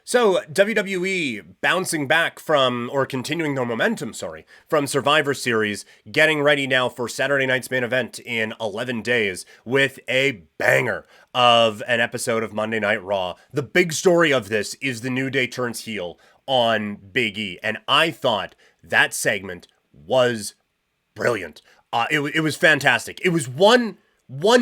So, WWE bouncing back from, or continuing their momentum, from Survivor Series, getting ready now for Saturday night's main event in 11 days with a banger of an episode of Monday Night Raw. The big story of this is the New Day turns heel on Big E, and I thought that segment was brilliant. It was fantastic. It was one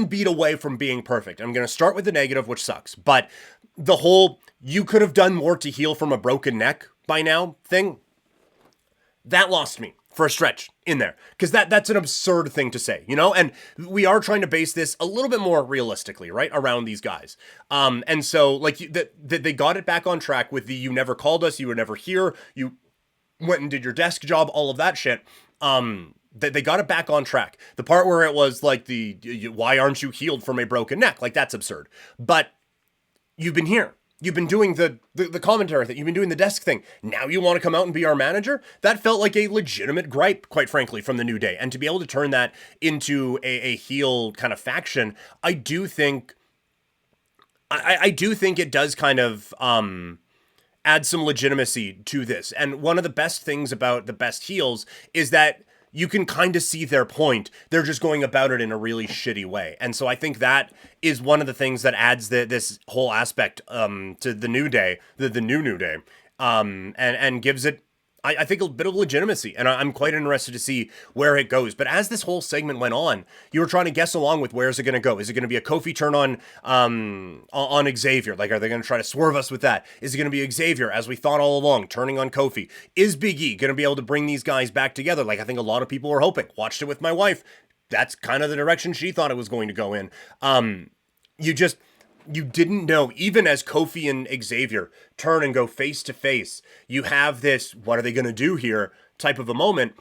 beat away from being perfect. I'm going to start with the negative, which sucks, but the whole you could have done more to heal from a broken neck by now thing, that lost me for a stretch in there, because that's an absurd thing to say, and we are trying to base this a little bit more realistically, right, around these guys. And so like they got it back on track with the you never called us, you were never here, you went and did your desk job, all of that shit. They got it back on track. The part where it was like why aren't you healed from a broken neck? Like, that's absurd. But you've been here. You've been doing the commentary thing. You've been doing the desk thing. Now you want to come out and be our manager? That felt like a legitimate gripe, quite frankly, from the New Day. And to be able to turn that into a heel kind of faction, I do think it does kind of add some legitimacy to this. And one of the best things about the best heels is that you can kind of see their point. They're just going about it in a really shitty way. And so I think that is one of the things that adds this whole aspect to the New Day, the new Day, and gives it, I think, a bit of legitimacy. And I'm quite interested to see where it goes. But as this whole segment went on, you were trying to guess along with where's it going to go. Is it going to be a Kofi turn on Xavier? Like, are they going to try to swerve us with that? Is it going to be Xavier, as we thought all along, turning on Kofi? Is Big E going to be able to bring these guys back together? Like, I think a lot of people were hoping. Watched it with my wife. That's kind of the direction she thought it was going to go in. You didn't know, even as Kofi and Xavier turn and go face to face, you have this, what are they going to do here type of a moment.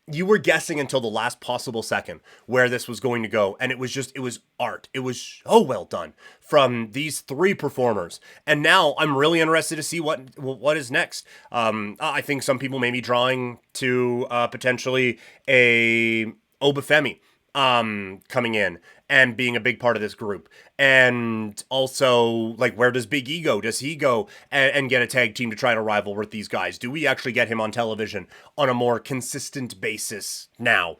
You were guessing until the last possible second where this was going to go. And it was art. It was so well done from these three performers. And now I'm really interested to see what is next. I think some people may be drawing to potentially a Obafemi coming in and being a big part of this group. And also, like, where does Big E go? Does he go and get a tag team to try to rival with these guys? Do we actually get him on television on a more consistent basis now?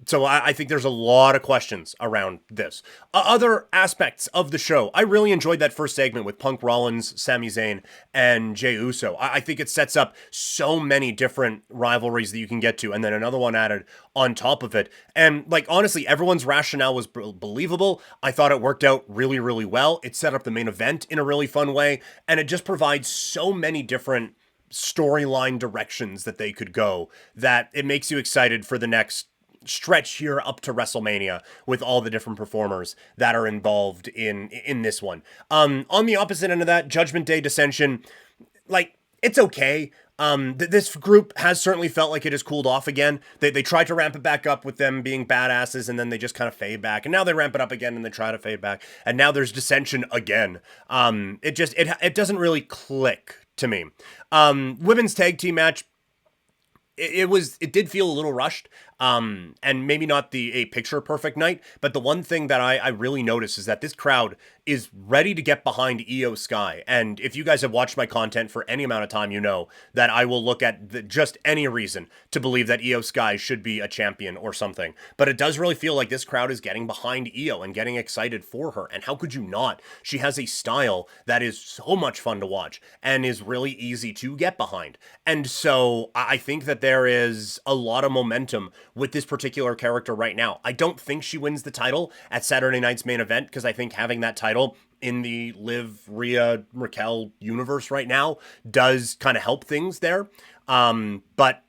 So I think there's a lot of questions around this. Other aspects of the show, I really enjoyed that first segment with Punk, Rollins, Sami Zayn, and Jey Uso. I think it sets up so many different rivalries that you can get to, and then another one added on top of it. And, like, honestly, everyone's rationale was believable. I thought it worked out really, really well. It set up the main event in a really fun way, and it just provides so many different storyline directions that they could go that it makes you excited for the next stretch here up to WrestleMania with all the different performers that are involved in this one. On the opposite end of that, Judgment Day Dissension, like, it's okay. This group has certainly felt like it has cooled off again. They tried to ramp it back up with them being badasses, and then they just kind of fade back. And now they ramp it up again, and they try to fade back. And now there's dissension again. It doesn't really click to me. Women's tag team match, it did feel a little rushed. And maybe not a picture perfect night, but the one thing that I really noticed is that this crowd is ready to get behind Iyo Sky. And if you guys have watched my content for any amount of time, you know that I will look at just any reason to believe that Iyo Sky should be a champion or something. But it does really feel like this crowd is getting behind Iyo and getting excited for her. And how could you not? She has a style that is so much fun to watch and is really easy to get behind. And so I think that there is a lot of momentum with this particular character right now. I don't think she wins the title at Saturday night's main event, because I think having that title in the Liv, Rhea, Raquel universe right now does kind of help things there. But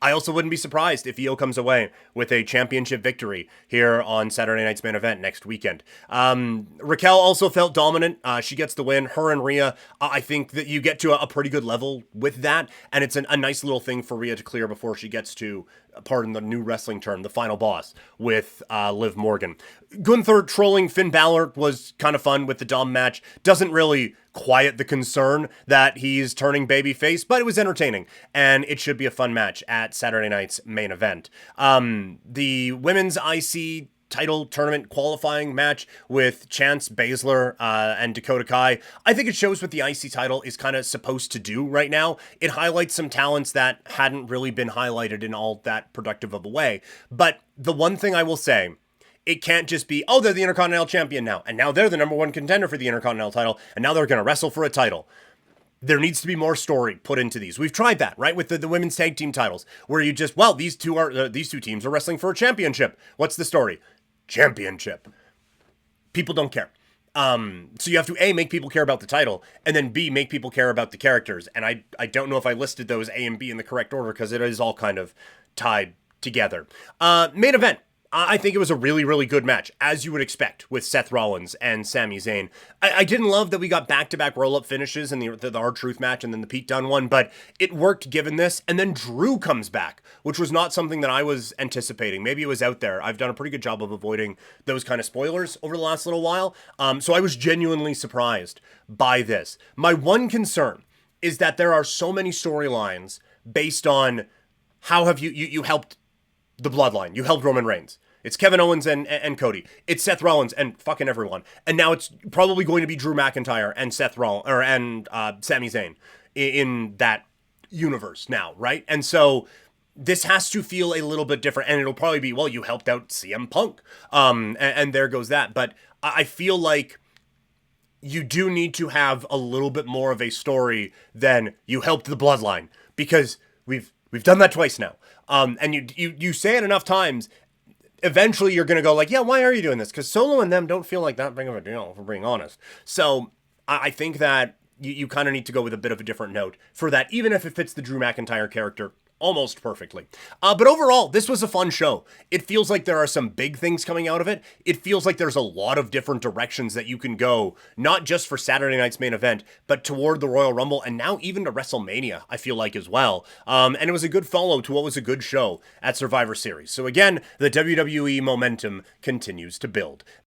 I also wouldn't be surprised if Iyo comes away with a championship victory here on Saturday night's main event next weekend. Raquel also felt dominant. She gets the win. Her and Rhea, I think that you get to a pretty good level with that, and it's a nice little thing for Rhea to clear before she gets to, pardon the new wrestling term, the final boss with Liv Morgan. Gunther trolling Finn Balor was kind of fun with the Dom match. Doesn't really quiet the concern that he's turning babyface, but it was entertaining, and it should be a fun match at Saturday night's main event. The women's IC title tournament qualifying match with Chance, Baszler, and Dakota Kai. I think it shows what the IC title is kind of supposed to do right now. It highlights some talents that hadn't really been highlighted in all that productive of a way. But the one thing I will say, it can't just be, oh, they're the Intercontinental Champion now, and now they're the number one contender for the Intercontinental title, and now they're going to wrestle for a title. There needs to be more story put into these. We've tried that, right, with the women's tag team titles, where you just, well, these two teams are wrestling for a championship. What's the story? Championship. People don't care. So you have to A, make people care about the title, and then B, make people care about the characters. And I don't know if I listed those A and B in the correct order because it is all kind of tied together. Main event. I think it was a really, really good match, as you would expect, with Seth Rollins and Sami Zayn. I didn't love that we got back-to-back roll-up finishes in the R-Truth match and then the Pete Dunne one, but it worked given this, and then Drew comes back, which was not something that I was anticipating. Maybe it was out there. I've done a pretty good job of avoiding those kind of spoilers over the last little while, so I was genuinely surprised by this. My one concern is that there are so many storylines based on how have you helped the bloodline. You helped Roman Reigns. It's Kevin Owens and Cody. It's Seth Rollins and fucking everyone. And now it's probably going to be Drew McIntyre and Sami Zayn in that universe now, right? And so this has to feel a little bit different. And it'll probably be, well, you helped out CM Punk. And there goes that. But I feel like you do need to have a little bit more of a story than you helped the bloodline, because we've done that twice now. And you say it enough times, eventually you're going to go like, yeah, why are you doing this? Because Solo and them don't feel like that big of a deal, if we're being honest. So I think that you kind of need to go with a bit of a different note for that, even if it fits the Drew McIntyre character almost perfectly. But overall, this was a fun show. It feels like there are some big things coming out of it. It feels like there's a lot of different directions that you can go, not just for Saturday night's main event, but toward the Royal Rumble, and now even to WrestleMania, I feel like, as well. And it was a good follow to what was a good show at Survivor Series. So again, the WWE momentum continues to build.